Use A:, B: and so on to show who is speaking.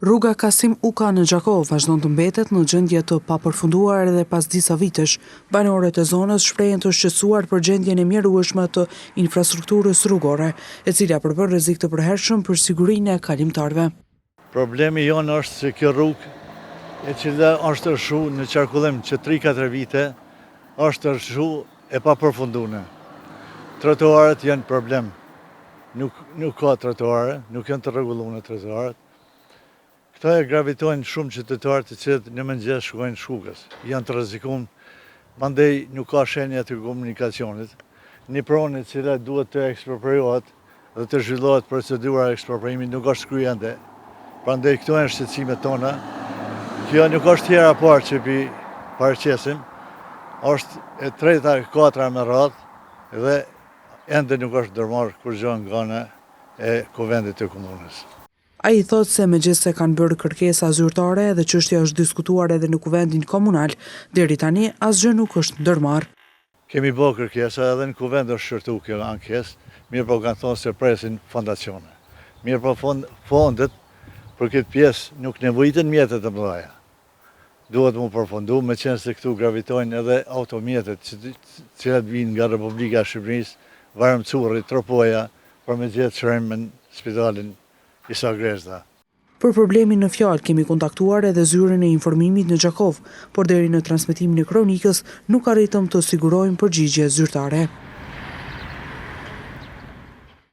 A: Rruga Kasim Uka në Gjakov vazhdon të mbetet në gjendje të papërfunduar edhe pas disa vitesh. Banorët e zonës shprehen të shqetësuar për gjendjen e mjerueshme të infrastrukturës rrugore, e cila përbën rrezik të përhershëm për sigurinë e kalimtarëve.
B: Problemi jonë është se kjo rrugë, e cila është shu në qarkullim që 3-4 vite, është shu e papërfunduar. Trotuarët janë problem. Nuk ka trotuare, nuk janë të rregulluara trotuarët. Këta e gravitojnë shumë qytetarë të cilët në mëngjes shkojnë shkukës. Janë të rrezikuar, mandej nuk ka shenja të komunikacionit. Një pronë e cila duhet të ekspropriohet dhe të zhvillohet procedura ekspropriimit nuk është kryer ende. Prandaj këto janë shqetësimet tona. Kjo nuk është hera parë që paraqesim, është e treta, katra me radhë dhe ende nuk është ndërmarrë kurrë nga ana e kuvendit të komunës.
A: Ai thotë se megjithëse kanë bërë kërkesa zyrtare dhe çështja është diskutuar edhe në kuvendin komunal, deri tani asgjë nuk është ndërmarrë.
B: Kemi bërë kërkesa edhe në kuvend është shërtu kjo ankesë, mirë po kanë thonë se presin fondacione. Mirë po fondet për këtë pjesë nuk nevojiten mjetet të mëdha. Duhet mu përfundu, me qenë se këtu gravitojnë edhe automjetet cilat vinë nga Republika e Shqipërisë, Varëm Curri, Tropoja, për me gjetë shërëm në spitalin Isa Grezda.
A: Për problemin në fjalë kemi kontaktuar edhe zyrën e informimit në Gjakov, por deri në transmetimin e kronikës nuk arritëm të sigurojmë përgjigje zyrtare.